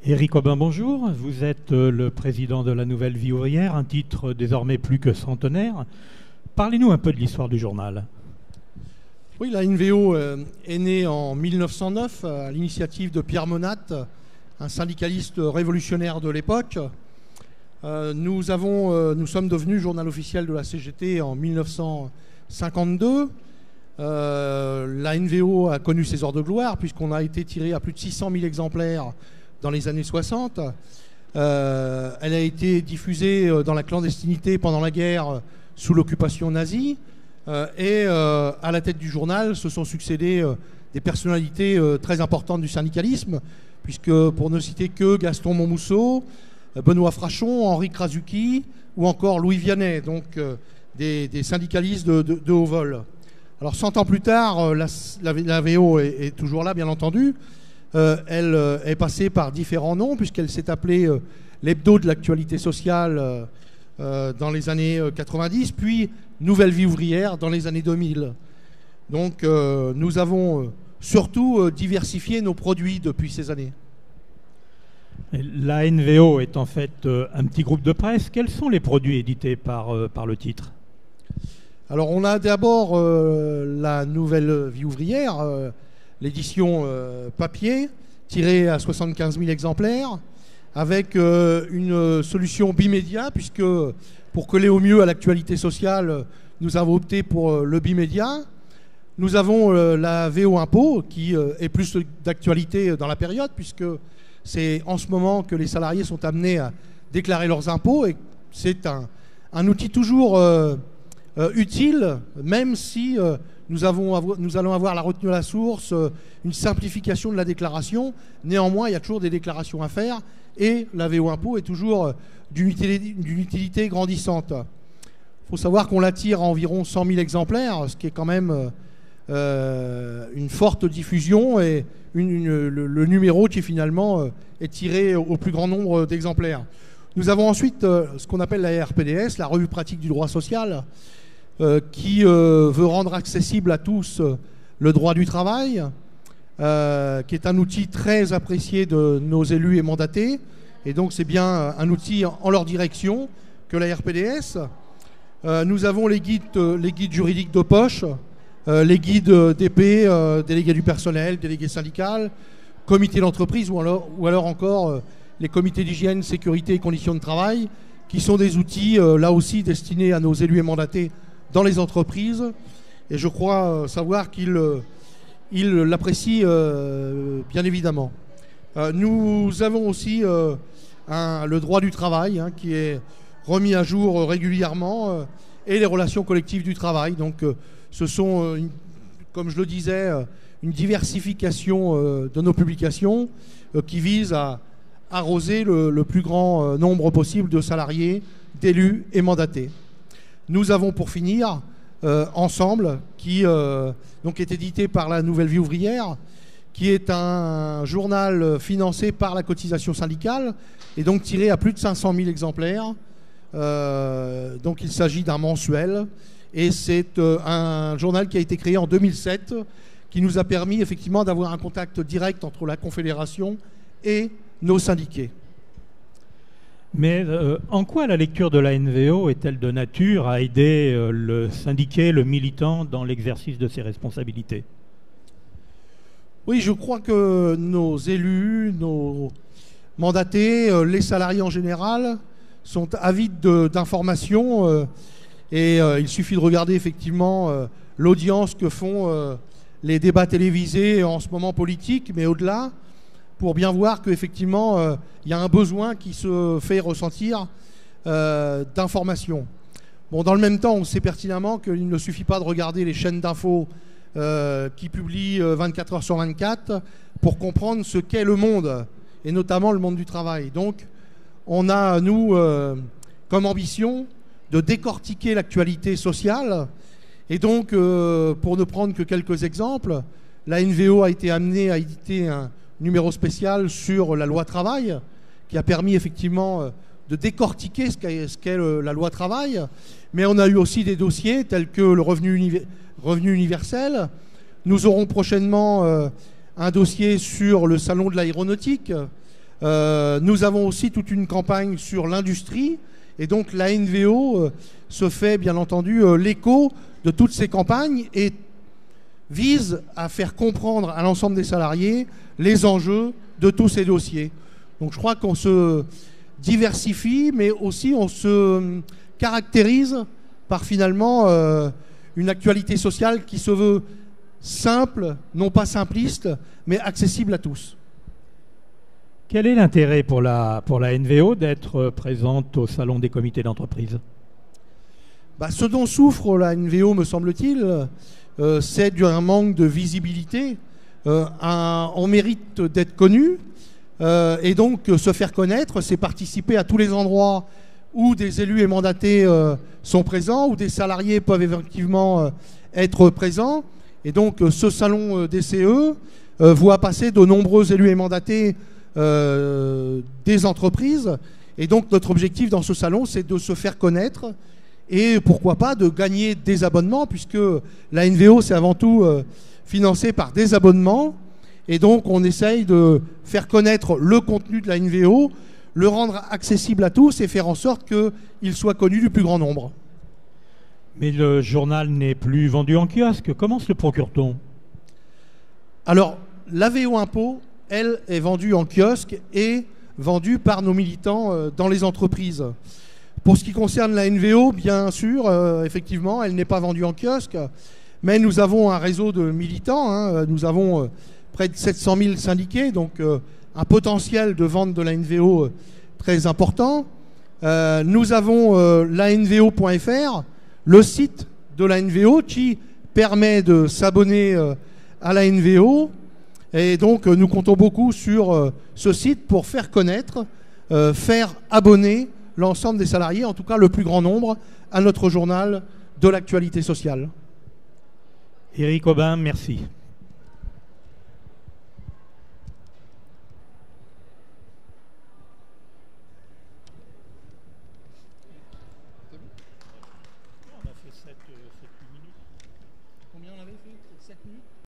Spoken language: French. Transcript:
Éric Aubin, bonjour. Vous êtes le président de la Nouvelle Vie ouvrière, un titre désormais plus que centenaire. Parlez-nous un peu de l'histoire du journal. Oui, la NVO est née en 1909 à l'initiative de Pierre Monat, un syndicaliste révolutionnaire de l'époque. Nous sommes devenus journal officiel de la CGT en 1952. La NVO a connu ses heures de gloire puisqu'on a été tiré à plus de 600 000 exemplaires dans les années 60. Elle a été diffusée dans la clandestinité pendant la guerre sous l'occupation nazie. Et à la tête du journal se sont succédés des personnalités très importantes du syndicalisme, puisque pour ne citer que Gaston Monmousseau, Benoît Frachon, Henri Krasuki ou encore Louis Vianney, donc des syndicalistes de haut vol. Alors 100 ans plus tard, la VO est toujours là, bien entendu. Elle est passée par différents noms, puisqu'elle s'est appelée l'Hebdo de l'actualité sociale dans les années 90, puis Nouvelle Vie ouvrière dans les années 2000. Donc nous avons surtout diversifié nos produits depuis ces années. La NVO est en fait un petit groupe de presse. Quels sont les produits édités par le titre ? Alors on a d'abord la Nouvelle Vie ouvrière, l'édition papier, tirée à 75 000 exemplaires, avec une solution bimédia, puisque pour coller au mieux à l'actualité sociale, nous avons opté pour le bimédia. Nous avons la VO Impôt, qui est plus d'actualité dans la période, puisque c'est en ce moment que les salariés sont amenés à déclarer leurs impôts, et c'est un outil toujours utile, même si nous allons avoir la retenue à la source, une simplification de la déclaration. Néanmoins, il y a toujours des déclarations à faire, et la VO Impôt est toujours d'une utilité grandissante. Il faut savoir qu'on la tire à environ 100 000 exemplaires, ce qui est quand même une forte diffusion, et le numéro qui finalement est tiré au plus grand nombre d'exemplaires. Nous avons ensuite ce qu'on appelle la RPDS, la Revue pratique du droit social, qui veut rendre accessible à tous le droit du travail, qui est un outil très apprécié de nos élus et mandatés. Et donc c'est bien un outil en leur direction que la RPDS. Nous avons les guides juridiques de poche, les guides d'épée, délégués du personnel, délégués syndicales, comités d'entreprise ou alors encore les comités d'hygiène, sécurité et conditions de travail, qui sont des outils là aussi destinés à nos élus et mandatés dans les entreprises. Et je crois savoir qu'ils l'apprécient bien évidemment. Nous avons aussi le droit du travail qui est remis à jour régulièrement et les relations collectives du travail. Donc ce sont, comme je le disais, une diversification de nos publications qui vise à arroser le plus grand nombre possible de salariés, d'élus et mandatés. Nous avons pour finir Ensemble, qui donc est édité par la Nouvelle Vie ouvrière, qui est un journal financé par la cotisation syndicale et donc tiré à plus de 500 000 exemplaires. Donc il s'agit d'un mensuel, et c'est un journal qui a été créé en 2007, qui nous a permis effectivement d'avoir un contact direct entre la Confédération et nos syndiqués. Mais en quoi la lecture de la NVO est-elle de nature à aider le syndiqué, le militant, dans l'exercice de ses responsabilités ? Oui, je crois que nos élus, nos mandatés, les salariés en général, sont avides d'informations, et il suffit de regarder effectivement l'audience que font les débats télévisés en ce moment politiques, mais au-delà, pour bien voir qu'effectivement, il y a un besoin qui se fait ressentir d'informations. Bon, dans le même temps, on sait pertinemment qu'il ne suffit pas de regarder les chaînes d'infos qui publient 24 heures sur 24 pour comprendre ce qu'est le monde, et notamment le monde du travail. Donc, on a, nous, comme ambition de décortiquer l'actualité sociale. Et donc, pour ne prendre que quelques exemples, la NVO a été amenée à éditer un numéro spécial sur la loi travail, qui a permis effectivement de décortiquer ce qu'est la loi travail. Mais on a eu aussi des dossiers tels que le revenu universel. Nous aurons prochainement un dossier sur le salon de l'aéronautique, Nous avons aussi toute une campagne sur l'industrie. Et donc la NVO se fait bien entendu l'écho de toutes ces campagnes et vise à faire comprendre à l'ensemble des salariés les enjeux de tous ces dossiers. Donc je crois qu'on se diversifie, mais aussi on se caractérise par finalement une actualité sociale qui se veut simple, non pas simpliste, mais accessible à tous. Quel est l'intérêt pour la NVO d'être présente au salon des comités d'entreprise? Ce dont souffre la NVO, me semble-t-il, c'est un manque de visibilité. On mérite d'être connu, et donc se faire connaître, c'est participer à tous les endroits où des élus et mandatés sont présents, où des salariés peuvent effectivement être présents. Et donc ce salon DCE voit passer de nombreux élus et mandatés des entreprises. Et donc notre objectif dans ce salon, c'est de se faire connaître et pourquoi pas de gagner des abonnements, puisque la NVO, c'est avant tout financé par des abonnements. Et donc on essaye de faire connaître le contenu de la NVO, le rendre accessible à tous et faire en sorte qu'il soit connu du plus grand nombre. Mais le journal n'est plus vendu en kiosque. Comment se le procure-t-on? Alors, l'AVO Impôt, elle, est vendue en kiosque et vendue par nos militants dans les entreprises. Pour ce qui concerne la NVO, bien sûr, effectivement, elle n'est pas vendue en kiosque, mais nous avons un réseau de militants. Hein, nous avons près de 700 000 syndiqués, donc un potentiel de vente de la NVO très important. Nous avons lanvo.fr, le site de la NVO qui permet de s'abonner à la NVO. Et donc nous comptons beaucoup sur ce site pour faire connaître, faire abonner l'ensemble des salariés, en tout cas le plus grand nombre, à notre journal de l'actualité sociale. Éric Aubin, merci.